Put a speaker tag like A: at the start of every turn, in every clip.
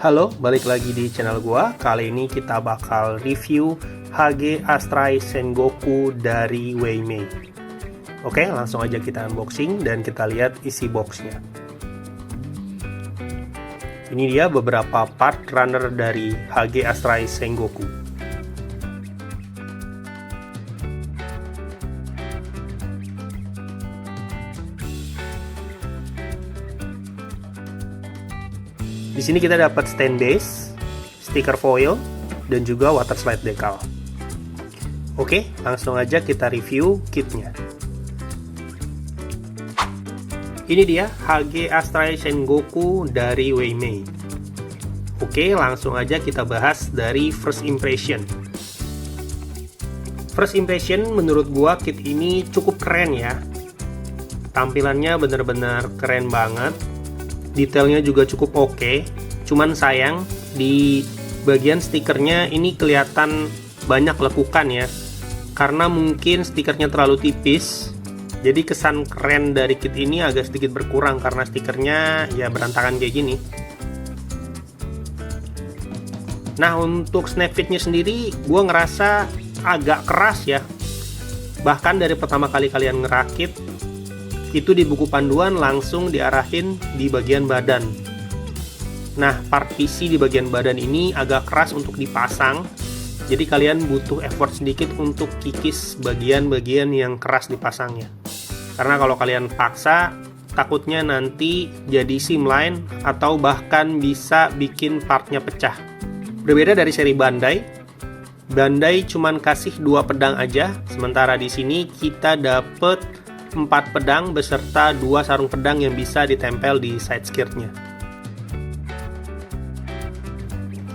A: Halo, balik lagi di channel gua. Kali ini kita bakal review HG Astray Sengoku dari Weimei. Oke, langsung aja kita unboxing dan kita lihat isi boxnya. Ini dia beberapa part runner dari HG Astray Sengoku. Di sini kita dapat stand base, stiker foil, dan juga water slide decal. Oke, langsung aja kita review kitnya. Ini dia HG Astray Sengoku dari Weimei. Oke, langsung aja kita bahas dari first impression. First impression menurut gua kit ini cukup keren ya. Tampilannya bener-bener keren banget. Detailnya juga cukup oke. Cuman sayang di bagian stikernya ini kelihatan banyak lekukan ya. Karena mungkin stikernya terlalu tipis. Jadi kesan keren dari kit ini agak sedikit berkurang karena stikernya ya berantakan kayak gini. Nah, untuk snap fitnya sendiri gue ngerasa agak keras ya. Bahkan dari pertama kali kalian ngerakit itu di buku panduan langsung diarahin di bagian badan. Nah, part PC di bagian badan ini agak keras untuk dipasang. Jadi kalian butuh effort sedikit untuk kikis bagian-bagian yang keras dipasangnya. Karena kalau kalian paksa, takutnya nanti jadi seam line atau bahkan bisa bikin partnya pecah. Berbeda dari seri Bandai. Bandai cuman kasih 2 pedang aja, sementara di sini kita dapet 4 pedang beserta 2 sarung pedang yang bisa ditempel di side skirtnya.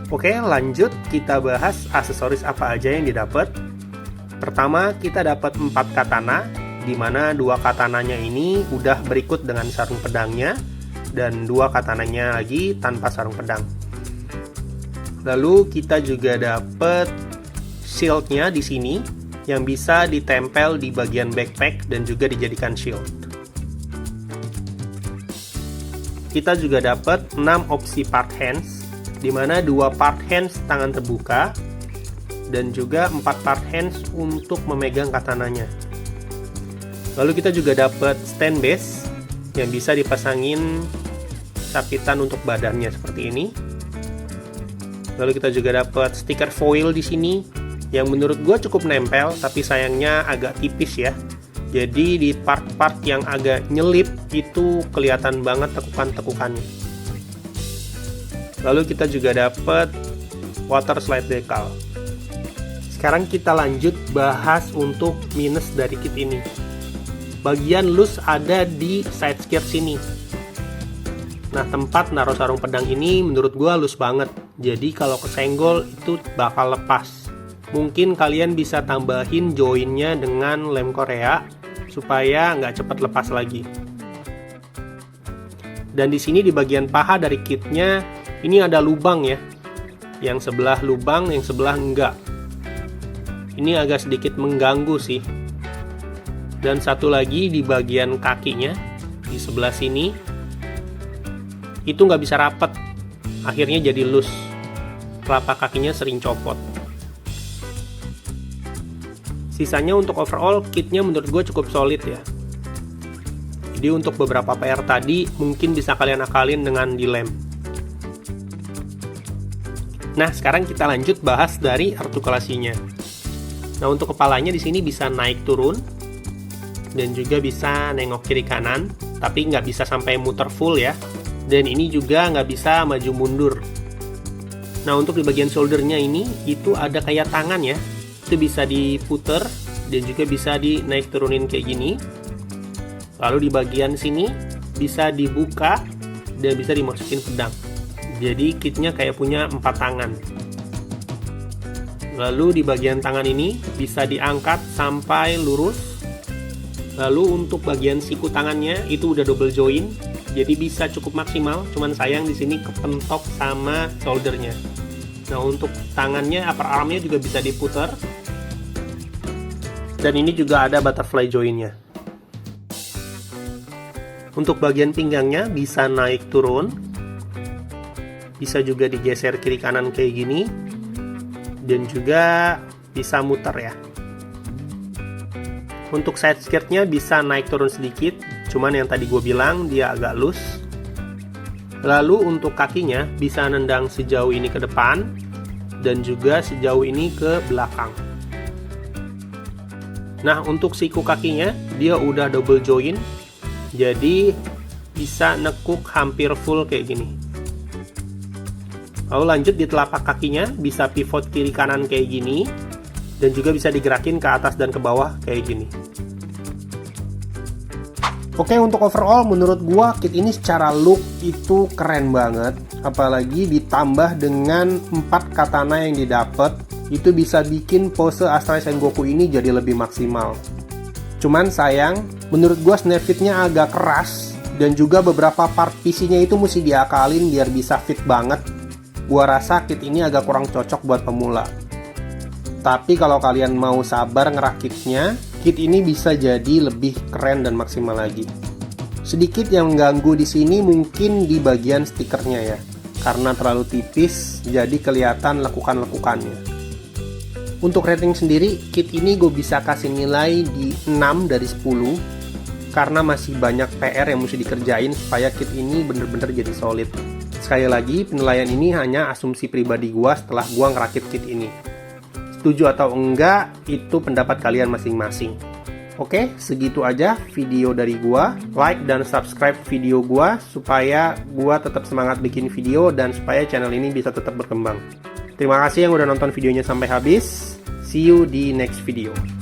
A: Oke, lanjut kita bahas aksesoris apa aja yang didapat. Pertama, kita dapat 4 katana, di mana 2 katananya ini udah berikut dengan sarung pedangnya dan 2 katananya lagi tanpa sarung pedang. Lalu kita juga dapat shieldnya di sini yang bisa ditempel di bagian backpack dan juga dijadikan shield. Kita juga dapat 6 opsi part hands, di mana 2 part hands tangan terbuka dan juga 4 part hands untuk memegang katananya. Lalu kita juga dapat stand base yang bisa dipasangin sapitan untuk badannya seperti ini. Lalu kita juga dapat stiker foil di sini yang menurut gue cukup nempel, tapi sayangnya agak tipis ya. Jadi di part-part yang agak nyelip itu kelihatan banget tekukan-tekukannya. Lalu kita juga dapat water slide decal. Sekarang kita lanjut bahas untuk minus dari kit ini. Bagian loose ada di side skirt sini. Nah, tempat naruh sarung pedang ini menurut gue loose banget. Jadi kalau kesenggol itu bakal lepas. Mungkin kalian bisa tambahin joinnya dengan lem Korea supaya nggak cepat lepas lagi. Dan di sini di bagian paha dari kitnya ini ada lubang ya. Yang sebelah lubang, yang sebelah enggak. Ini agak sedikit mengganggu sih. Dan satu lagi di bagian kakinya di sebelah sini itu nggak bisa rapet. Akhirnya jadi loose. Telapak kakinya sering copot. Sisanya untuk overall, kitnya menurut gue cukup solid ya. Jadi untuk beberapa PR tadi, mungkin bisa kalian akalin dengan dilem. Nah, sekarang kita lanjut bahas dari artikulasinya. Nah, untuk kepalanya di sini bisa naik turun, dan juga bisa nengok kiri kanan, tapi nggak bisa sampai muter full ya. Dan ini juga nggak bisa maju mundur. Nah, untuk di bagian shouldernya ini, itu ada kayak tangan ya. Itu bisa diputer dan juga bisa dinaik turunin kayak gini. Lalu di bagian sini bisa dibuka dan bisa dimasukin pedang. Jadi kitnya kayak punya 4 tangan. Lalu di bagian tangan ini bisa diangkat sampai lurus. Lalu untuk bagian siku tangannya itu udah double join, jadi bisa cukup maksimal. Cuman sayang di sini kepentok sama shouldernya. Nah, untuk tangannya, upper armnya juga bisa diputar. Dan ini juga ada butterfly joinnya. Untuk bagian pinggangnya bisa naik turun. bisa juga digeser kiri kanan kayak gini, dan juga bisa muter ya. Untuk side skirtnya bisa naik turun sedikit, cuman yang tadi gue bilang dia agak loose. Lalu untuk kakinya bisa nendang sejauh ini ke depan dan juga sejauh ini ke belakang. Nah, untuk siku kakinya dia udah double join, jadi bisa nekuk hampir full kayak gini. Lalu lanjut di telapak kakinya bisa pivot kiri kanan kayak gini, dan juga bisa digerakin ke atas dan ke bawah kayak gini. Oke, untuk overall menurut gua kit ini secara look itu keren banget. Apalagi ditambah dengan 4 katana yang didapat, itu bisa bikin pose Astra Sengoku ini jadi lebih maksimal. Cuman sayang, menurut gua snap fitnya agak keras, dan juga beberapa part PC-nya itu mesti diakalin biar bisa fit banget. Gua rasa kit ini agak kurang cocok buat pemula. Tapi kalau kalian mau sabar ngerakitnya, kit ini bisa jadi lebih keren dan maksimal lagi. Sedikit yang mengganggu di sini mungkin di bagian stikernya ya, karena terlalu tipis jadi kelihatan lekukan-lekukannya. Untuk rating sendiri, kit ini gue bisa kasih nilai di 6 dari 10 karena masih banyak PR yang mesti dikerjain supaya kit ini bener-bener jadi solid. Sekali lagi, penilaian ini hanya asumsi pribadi gue setelah gue ngerakit kit ini. Setuju atau enggak, itu pendapat kalian masing-masing. Oke, segitu aja video dari gua. Like dan subscribe video gua supaya gua tetap semangat bikin video dan supaya channel ini bisa tetap berkembang. Terima kasih yang udah nonton videonya sampai habis. See you di next video.